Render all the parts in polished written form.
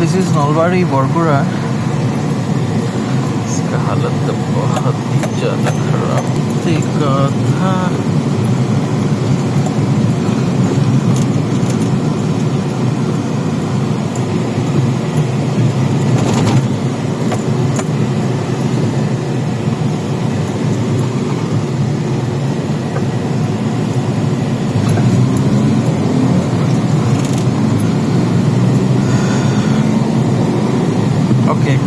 This is Nalbari बरकुरा। इसका हालत तो बहुत ही ज़्यादा खराब देखा था।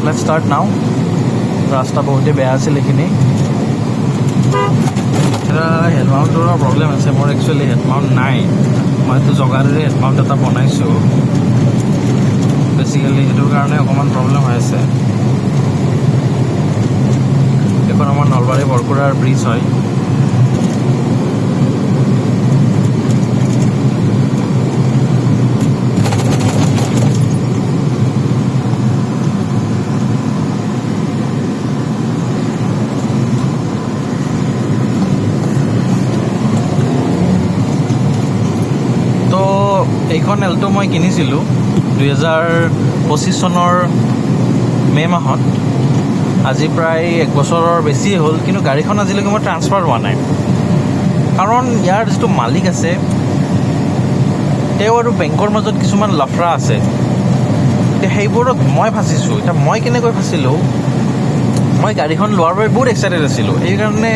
Let's start now. रास्ता बहुते बेয়া আছিল এইখিনি। এটা হেডমাউণ্টৰ প্ৰব্লেম আছে মোৰ। একচুৱেলি হেডমাউণ্ট নাই, মইতো জগাৰেৰে হেডমাউণ্ট এটা বনাইছোঁ। বেচিকেলি সেইটোৰ কাৰণে অকণমান প্ৰব্লেম হৈ আছে। এইখন আমাৰ নলবাৰী বৰকুৰাৰ ব্ৰিজ হয়। এইখন এল্টো মই কিনিছিলোঁ 2025 চনৰ মে' মাহত। আজি প্ৰায় 1 বছৰৰ বেছিয়ে হ'ল, কিন্তু গাড়ীখন আজিলৈকে মই ট্ৰান্সফাৰ হোৱা নাই। কাৰণ ইয়াৰ যিটো মালিক আছে তেওঁ আৰু বেংকৰ মাজত কিছুমান লাফৰা আছে। এতিয়া সেইবোৰত মই ফাঁচিছোঁ। এতিয়া মই কেনেকৈ ফাঁচিলোঁ, মই গাড়ীখন লোৱাৰ বাবে বহুত এক্সাইটেড আছিলোঁ। সেইকাৰণে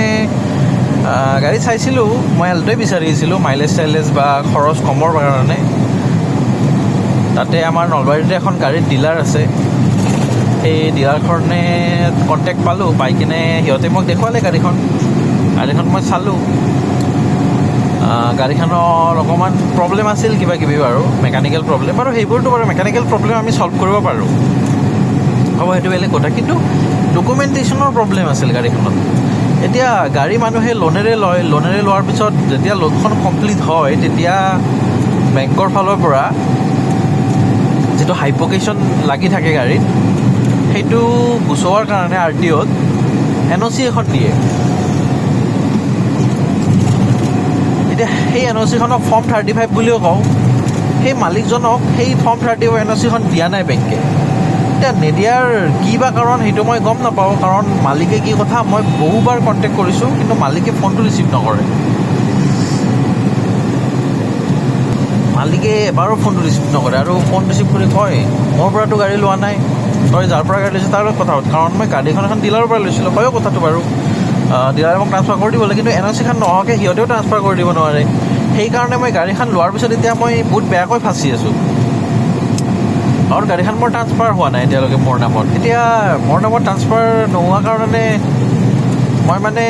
গাড়ী চাইছিলোঁ। মই এল্টোৱে বিচাৰি আছিলোঁ, মাইলেজ চাইলেজ বা খৰচ কমৰ কাৰণে। তাতে আমাৰ নলবাৰীতে এখন গাড়ীৰ ডিলাৰ আছে। সেই ডিলাৰখনে কণ্টেক্ট পালোঁ, পাই কিনে সিহঁতে মোক দেখুৱালে গাড়ীখন মই চালোঁ। গাড়ীখনৰ অকণমান প্ৰব্লেম আছিল, কিবা কিবি বাৰু মেকানিকেল প্ৰব্লেম। বাৰু সেইবোৰতো বাৰু মেকানিকেল প্ৰব্লেম আমি ছল্ভ কৰিব পাৰোঁ, হ'ব, সেইটো বেলেগ কথা। কিন্তু ডকুমেণ্টেশ্যনৰ প্ৰব্লেম আছিল গাড়ীখনত। এতিয়া গাড়ী মানুহে লোনেৰে লয়। লোনেৰে লোৱাৰ পিছত যেতিয়া লোনখন কমপ্লিট হয়, তেতিয়া বেংকৰ ফালৰ পৰা যিটো হাইপকেশ্যন লাগি থাকে গাড়ীত, সেইটো গুচোৱাৰ কাৰণে RTOত NOC এখন দিয়ে। এতিয়া সেই NOCখনক ফৰ্ম 35 বুলিও কওঁ। সেই মালিকজনক সেই ফৰ্ম 35 NOCখন দিয়া নাই বেংকে। এতিয়া নিদিয়াৰ কি বা কাৰণ সেইটো মই গম নাপাওঁ। কাৰণ মালিকে কি কথা, মই বহুবাৰ কণ্টেক্ট কৰিছোঁ, কিন্তু মালিকে ফোনটো ৰিচিভ নকৰে। মালিকে এবাৰো ফোনটো ৰিচিভ নকৰে, আৰু ফোন ৰিচিভ কৰি কয় মোৰ পৰাতো গাড়ী লোৱা নাই, তই যাৰ পৰা গাড়ী লৈছোঁ তাৰ লগত কথা পাত। কাৰণ মই গাড়ীখন এখন ডিলাৰৰ পৰা লৈছিলোঁ, হয়ো কথাটো বাৰু। ডিলাৰে মোক ট্ৰান্সফাৰ কৰি দিব লাগে, কিন্তু NOCখন নোহোৱাকৈ সিহঁতেও ট্ৰান্সফাৰ কৰি দিব নোৱাৰে। সেইকাৰণে মই গাড়ীখন লোৱাৰ পিছত এতিয়া মই বহুত বেয়াকৈ ফাঁচি আছোঁ। আৰু গাড়ীখন মোৰ ট্ৰান্সফাৰ হোৱা নাই এতিয়ালৈকে মোৰ নামত। এতিয়া মোৰ নামত ট্ৰান্সফাৰ নোহোৱা কাৰণে মই মানে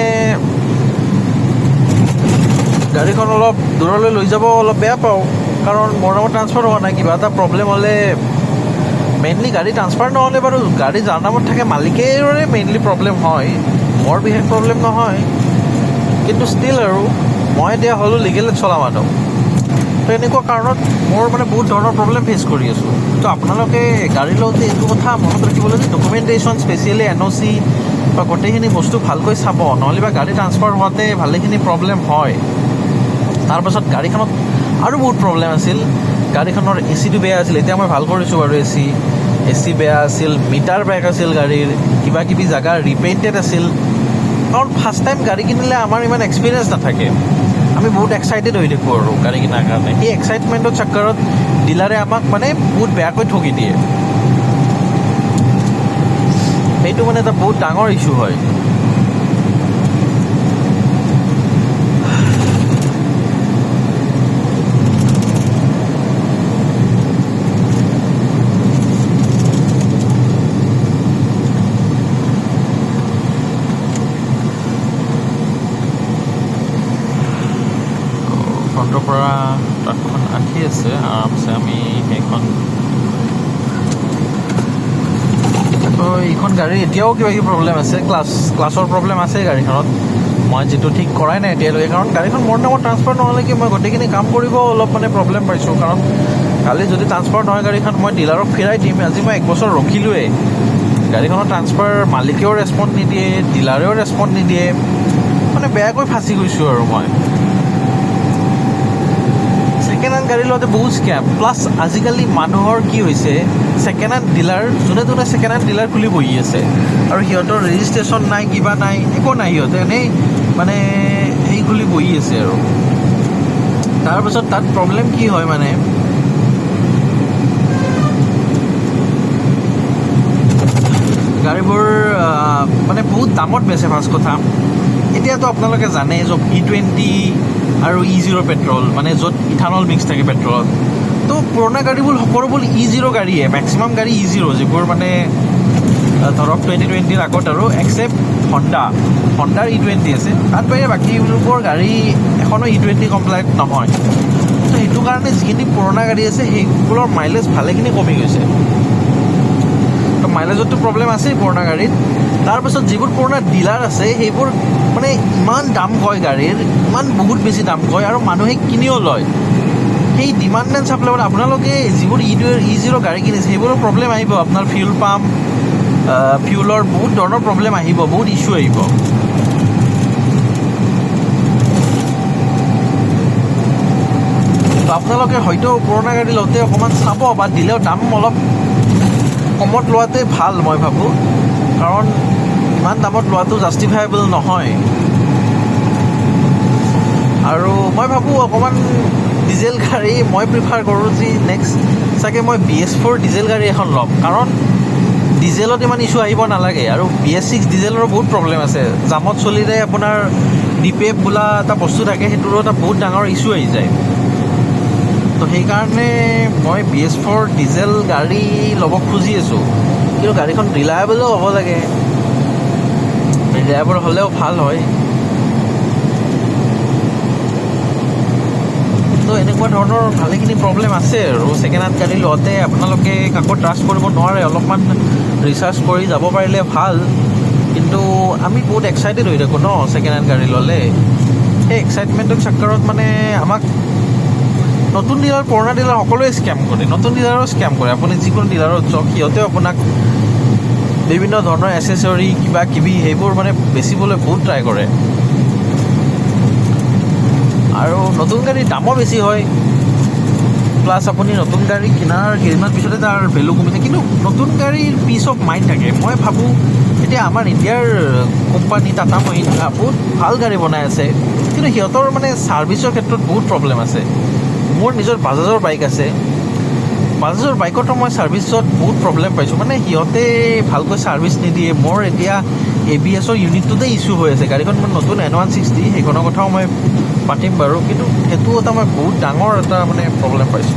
গাড়ীখন অলপ দূৰলৈ লৈ যাব অলপ বেয়া পাওঁ। কাৰণ মোৰ নামত ট্ৰান্সফাৰ হোৱা নাই। কিবা এটা প্ৰব্লেম হ'লে, মেইনলি গাড়ী ট্ৰান্সফাৰ নহ'লে বাৰু গাড়ী যাৰ নামত থাকে মালিকৰে মেইনলি প্ৰব্লেম হয়, মোৰ বিশেষ প্ৰব্লেম নহয়। কিন্তু ষ্টিল আৰু মই এতিয়া হ'লোঁ লিগেলত চলা মানুহ। তো এনেকুৱা কাৰণত মোৰ মানে বহুত ধৰণৰ প্ৰব্লেম ফেচ কৰি আছোঁ। তো আপোনালোকে গাড়ী লওঁতে এইটো কথা মনত ৰাখিবলৈ যে ডকুমেণ্টেশ্যন, স্পেচিয়েলি NOC বা গোটেইখিনি বস্তু ভালকৈ চাব, নহ'লে বা গাড়ী ট্ৰান্সফাৰ হোৱাতে ভালেখিনি প্ৰব্লেম হয়। তাৰপাছত গাড়ীখনত আৰু বহুত প্ৰব্লেম আছিল। গাড়ীখনৰ AC টো বেয়া আছিল, এতিয়া মই ভাল কৰিছোঁ বাৰু। AC বেয়া আছিল, মিটাৰ বেক আছিল গাড়ীৰ, কিবা কিবি জেগা ৰিপেইণ্টেড আছিল। কাৰণ ফাৰ্ষ্ট টাইম গাড়ী কিনিলে আমাৰ ইমান এক্সপিৰিয়েঞ্চ নাথাকে, আমি বহুত এক্সাইটেড হৈ থাকোঁ আৰু গাড়ী কিনাৰ কাৰণে। সেই এক্সাইটমেণ্টৰ চক্কৰত ডিলাৰে আমাক মানে বহুত বেয়াকৈ ঠগি দিয়ে। সেইটো মানে এটা বহুত ডাঙৰ ইছ্যু হয়। ফ্ৰণ্টৰ পৰা ট্ৰাকখন আহি আছে আৰামছে। আমি সেইখন এইখন গাড়ী এতিয়াও কিবা কিবি প্ৰব্লেম আছে। ক্লাছৰ প্ৰব্লেম আছে গাড়ীখনত, মই যিটো ঠিক কৰাই নাই এতিয়ালৈকে। কাৰণ গাড়ীখন মোৰ নামত ট্ৰান্সফাৰ নহ'লে কি মই গোটেইখিনি কাম কৰিব অলপ মানে প্ৰব্লেম পাইছোঁ। কাৰণ কালি যদি ট্ৰান্সফাৰ নহয় গাড়ীখন, মই ডিলাৰক ফিৰাই দিম। আজি মই 1 বছৰ ৰখিলোৱেই। গাড়ীখনৰ ট্ৰান্সফাৰ মালিকেও ৰেচপন্স নিদিয়ে, ডিলাৰেও ৰেচপন্স নিদিয়ে, মানে বেয়াকৈ ফাঁচি গৈছোঁ আৰু মই। ছেকেণ্ড হেণ্ড গাড়ী লোৱাতে বহুত স্কেম। প্লাছ আজিকালি মানুহৰ কি হৈছে, ছেকেণ্ড হেণ্ড ডিলাৰ যোনে ছেকেণ্ড হেণ্ড ডিলাৰ খুলি বহি আছে, আৰু সিহঁতৰ ৰেজিষ্ট্ৰেশ্যন নাই, কিবা নাই, একো নাই, সিহঁতে এনেই মানে সেই খুলি বহি আছে। আৰু তাৰপাছত তাত প্ৰব্লেম কি হয় মানে, গাড়ীবোৰ মানে বহুত দামত বেচে। ফাৰ্ষ্ট কথা, এতিয়াতো আপোনালোকে জানে যে E20 আৰু E0 পেট্ৰল, মানে য'ত ইথানল মিক্স থাকে পেট্ৰলত। তো পুৰণা গাড়ীবোৰ সকলোবোৰ E0 গাড়ীয়ে, মেক্সিমাম গাড়ী E0, যিবোৰ মানে ধৰক 2020ৰ আগত, আৰু এক্সেপ্ট হণ্ডাৰ E20 আছে। তাত বাহিৰে বাকীবোৰ গাড়ী এখনো E20 কমপ্লাইণ্ট নহয়। তো সেইটো কাৰণে যিখিনি পুৰণা গাড়ী আছে সেইবোৰৰ মাইলেজ ভালেখিনি কমি গৈছে। তো মাইলেজতো প্ৰব্লেম আছেই পুৰণা গাড়ীত। তাৰপাছত যিবোৰ পুৰণা ডিলাৰ আছে সেইবোৰ মানে ইমান দাম কয় গাড়ীৰ, বহুত বেছি দাম কয়, আৰু মানুহে কিনিও লয়। সেই ডিমাণ্ড এণ্ড চাপ্লাই, মানে আপোনালোকে যিবোৰ E0 গাড়ী কিনিছে সেইবোৰৰ প্ৰব্লেম আহিব। আপোনাৰ ফিউল পাম্প, ফিউলৰ বহুত ধৰণৰ প্ৰব্লেম আহিব, বহুত ইছ্যু আহিব। তো আপোনালোকে হয়তো পুৰণা গাড়ী লওঁতে অকণমান চাব, বা দিলেও দাম অলপ কমত লোৱাতে ভাল মই ভাবোঁ, কাৰণ ইমান দামত লোৱাটো জাষ্টিফাইবল নহয়। আৰু মই ভাবোঁ অকণমান ডিজেল গাড়ী মই প্ৰিফাৰ কৰোঁ, যি নেক্সট চাগে মই BS4 ডিজেল গাড়ী এখন ল'ম, কাৰণ ডিজেলত ইমান ইছ্যু আহিব নালাগে। আৰু BS6 ডিজেলৰো বহুত প্ৰব্লেম আছে, জামত চলিলে আপোনাৰ DPF বোলা এটা বস্তু থাকে, সেইটোৰো এটা বহুত ডাঙৰ ইছ্যু আহি যায়। তো সেইকাৰণে মই BS4 ডিজেল গাড়ী ল'ব খুজি আছোঁ, কিন্তু গাড়ীখন ৰিলায়েবলো হ'ব লাগে। ৰিলায়েবল হ'লেও ভাল হয়। তো এনেকুৱা ধৰণৰ ভালেখিনি প্ৰব্লেম আছে। আৰু ছেকেণ্ড হেণ্ড গাড়ী লওঁতে আপোনালোকে কাকো ট্ৰাষ্ট কৰিব নোৱাৰে, অলপমান ৰিচাৰ্চ কৰি যাব পাৰিলে ভাল। কিন্তু আমি বহুত এক্সাইটেড হৈ থাকোঁ ন ছেকেণ্ড হেণ্ড গাড়ী ল'লে। সেই এক্সাইটমেণ্টৰ চক্কৰত মানে আমাক নতুন ডিলাৰ, পুৰণা ডিলাৰ সকলোৱে স্কেম কৰে, নতুন ডিলাৰো স্কেম কৰে। আপুনি যিকোনো ডিলাৰত যাওক, সিহঁতেও আপোনাক বিভিন্ন ধৰণৰ এচেছৰী কিবা কিবি সেইবোৰ মানে বেচিবলৈ বহুত ট্ৰাই কৰে। আৰু নতুন গাড়ীৰ দামো বেছি হয়। প্লাছ আপুনি নতুন গাড়ী কিনাৰ কেইদিনমান পিছতে তাৰ ভেলু কমিছে। কিন্তু নতুন গাড়ীৰ পিচ অফ মাইণ্ড থাকে। মই ভাবোঁ এতিয়া আমাৰ ইণ্ডিয়াৰ কোম্পানী টাটা মহিন্দ্ৰা বহুত ভাল গাড়ী বনাই আছে, কিন্তু সিহঁতৰ মানে ছাৰ্ভিচৰ ক্ষেত্ৰত বহুত প্ৰব্লেম আছে। মোৰ নিজৰ বাজাজৰ বাইক আছে, বাজাজৰ বাইকতো মই ছাৰ্ভিচত বহুত প্ৰব্লেম পাইছোঁ। মানে সিহঁতে ভালকৈ ছাৰ্ভিচ নিদিয়ে। মোৰ এতিয়া ABS-ৰ ইউনিটটোতে ইছ্যু হৈ আছে। গাড়ীখন মোৰ নতুন N160, সেইখনৰ কথাও মই পাতিম বাৰু, কিন্তু সেইটো এটা মই বহুত ডাঙৰ এটা মানে প্ৰব্লেম পাইছোঁ।